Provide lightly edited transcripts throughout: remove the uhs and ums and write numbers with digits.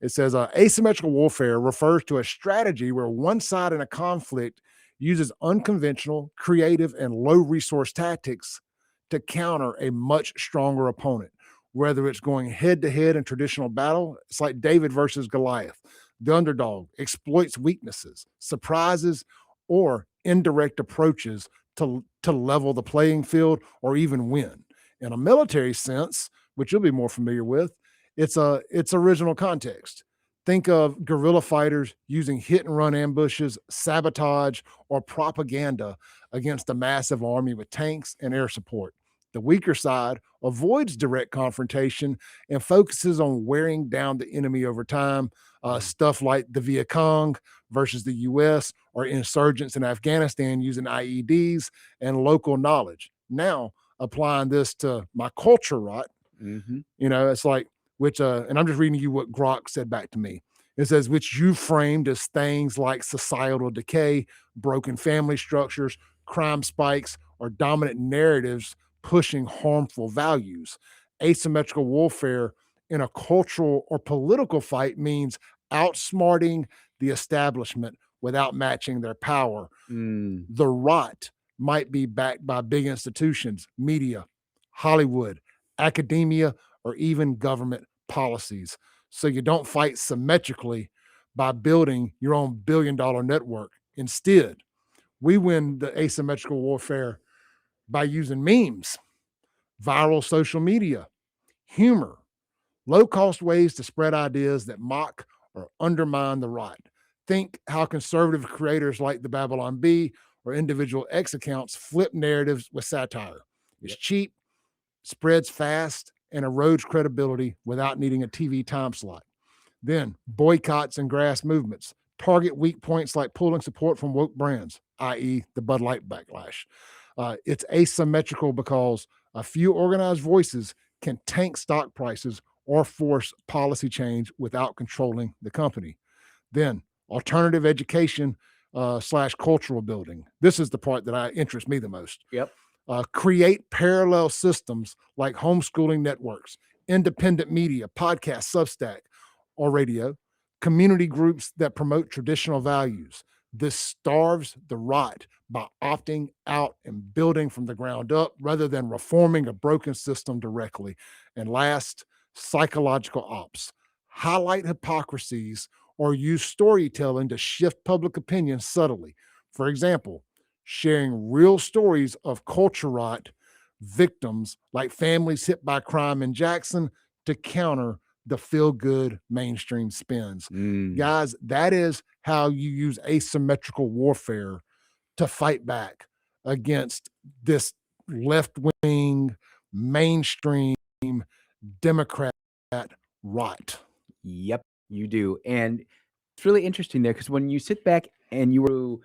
It says asymmetrical warfare refers to a strategy where one side in a conflict uses unconventional, creative, and low resource tactics to counter a much stronger opponent. Whether it's going head to head in traditional battle, it's like David versus Goliath. The underdog exploits weaknesses, surprises, or indirect approaches to level the playing field or even win. In a military sense, which you'll be more familiar with, it's original context. Think of guerrilla fighters using hit and run ambushes, sabotage, or propaganda against a massive army with tanks and air support. The weaker side avoids direct confrontation and focuses on wearing down the enemy over time. Stuff like the Viet Cong versus the US or insurgents in Afghanistan using IEDs and local knowledge. Now, applying this to my culture, right? Mm-hmm. It's like, and I'm just reading you what Grok said back to me. It says, which you framed as things like societal decay, broken family structures, crime spikes, or dominant narratives pushing harmful values. Asymmetrical warfare in a cultural or political fight means outsmarting the establishment without matching their power. The rot might be backed by big institutions, media, Hollywood, academia, or even government policies. So you don't fight symmetrically by building your own billion-dollar network. Instead, we win the asymmetrical warfare by using memes, viral social media, humor, low-cost ways to spread ideas that mock or undermine the right. Think how conservative creators like the Babylon Bee or individual X accounts flip narratives with satire. It's cheap, spreads fast, and erodes credibility without needing a TV time slot. Then boycotts and grass movements target weak points like pulling support from woke brands, i.e., the Bud Light backlash. It's asymmetrical because a few organized voices can tank stock prices or force policy change without controlling the company. Then alternative education slash cultural building. This is the part that interests me the most. Yep. Create parallel systems like homeschooling networks, independent media, podcast, Substack, or radio, community groups that promote traditional values. This starves the right by opting out and building from the ground up rather than reforming a broken system directly. And last, psychological ops. Highlight hypocrisies or use storytelling to shift public opinion subtly. For example, sharing real stories of culture rot victims like families hit by crime in Jackson to counter the feel-good mainstream spins. Guys, that is how you use asymmetrical warfare to fight back against this left-wing, mainstream, Democrat right. Yep, you do. And it's really interesting there because when you sit back and you were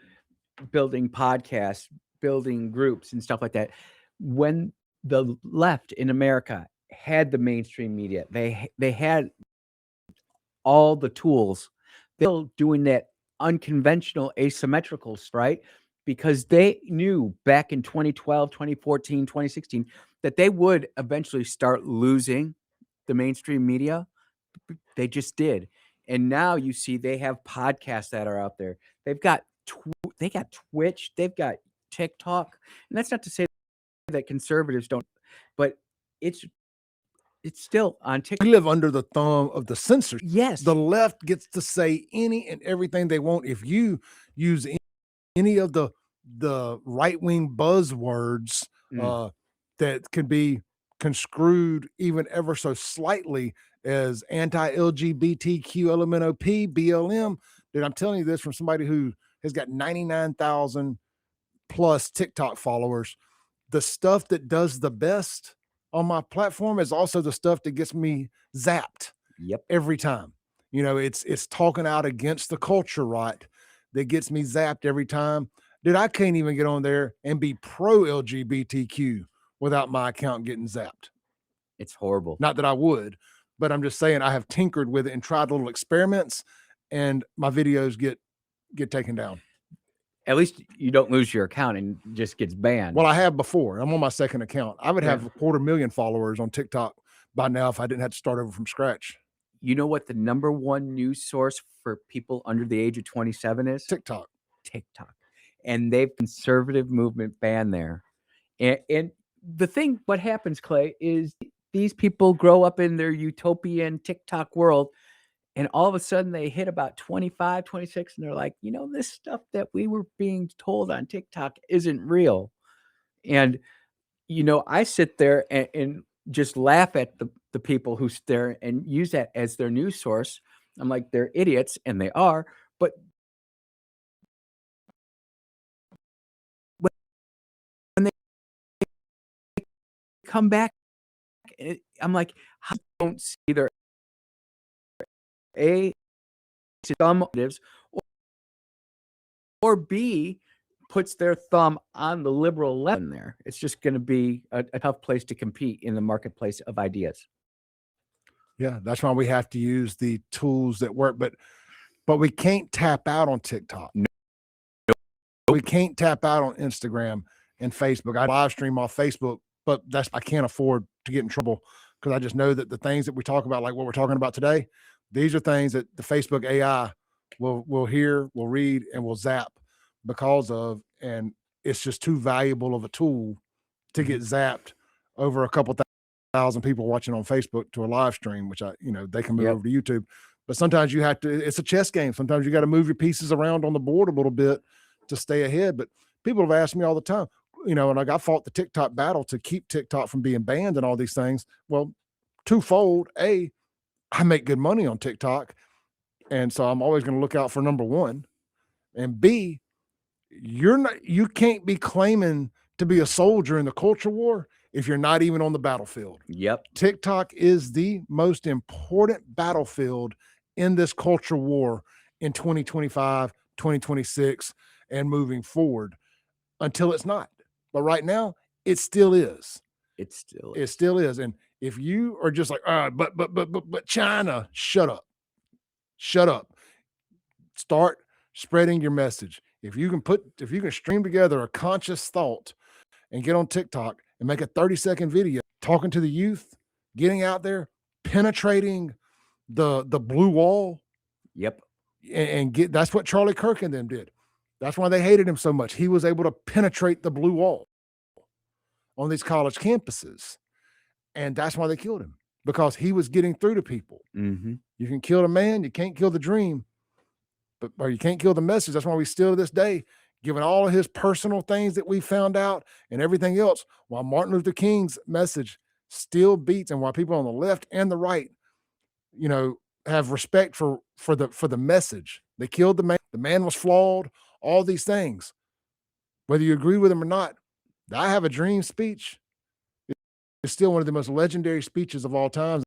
building podcasts, building groups and stuff like that, when the left in America had the mainstream media, they had all the tools. They're still doing that unconventional asymmetrical, right? Because they knew back in 2012, 2014, 2016 that they would eventually start losing the mainstream media. They just did. And now you see they have podcasts that are out there. They've got they got Twitch, they've got TikTok. And that's not to say that conservatives don't, but it's still on TikTok. We live under the thumb of the censorship. Yes. The left gets to say any and everything they want. If you use any of the right-wing buzzwords that can be construed even ever so slightly as anti-LGBTQ, LMNOP, BLM, dude, I'm telling you this from somebody who has got 99,000 plus TikTok followers. The stuff that does the best on my platform is also the stuff that gets me zapped. Yep. Every time. It's talking out against the culture right that gets me zapped every time. Dude, I can't even get on there and be pro LGBTQ without my account getting zapped. It's horrible. Not that I would, but I'm just saying I have tinkered with it and tried little experiments, and my videos get taken down. At least you don't lose your account and just gets banned. Well, I have before. I'm on my second account. I would have 250,000 followers on TikTok by now if I didn't have to start over from scratch. You know what the number one news source for people under the age of 27 is? TikTok. TikTok. And they've conservative movement ban there. And the thing, what happens, Clay, is these people grow up in their utopian TikTok world, and all of a sudden they hit about 25, 26, and they're like, this stuff that we were being told on TikTok isn't real. And, I sit there and just laugh at the people who sit there and use that as their news source. I'm like, they're idiots, and they are. But when they come back, I'm like, how don't see their A, some motives, or B, puts their thumb on the liberal left in there. It's just going to be a tough place to compete in the marketplace of ideas. Yeah, that's why we have to use the tools that work, but we can't tap out on TikTok. No. We can't tap out on Instagram and Facebook. I live stream off Facebook, but I can't afford to get in trouble because I just know that the things that we talk about, like what we're talking about today, these are things that the Facebook AI will hear, will read, and will zap because of, and it's just too valuable of a tool to get zapped over a couple thousand people watching on Facebook to a live stream, which they can move over to YouTube. But sometimes you have to, it's a chess game. Sometimes you got to move your pieces around on the board a little bit to stay ahead. But people have asked me all the time, and I fought the TikTok battle to keep TikTok from being banned and all these things. Well, twofold. A, I make good money on TikTok. And so I'm always going to look out for number one. And B, you can't be claiming to be a soldier in the culture war if you're not even on the battlefield. Yep. TikTok is the most important battlefield in this culture war in 2025, 2026, and moving forward until it's not. But right now, it still is. It still is. And if you are just like, but China, shut up. Shut up. Start spreading your message. If you can stream together a conscious thought and get on TikTok and make a 30-second video talking to the youth, getting out there, penetrating the blue wall. Yep. And that's what Charlie Kirk and them did. That's why they hated him so much. He was able to penetrate the blue wall on these college campuses. And that's why they killed him, because he was getting through to people. Mm-hmm. You can kill a man, you can't kill the dream, or you can't kill the message. That's why we still to this day, given all of his personal things that we found out and everything else, while Martin Luther King's message still beats, and why people on the left and the right, have respect for the message. They killed the man. The man was flawed. All these things, whether you agree with him or not. The "I Have a Dream" speech is still one of the most legendary speeches of all time.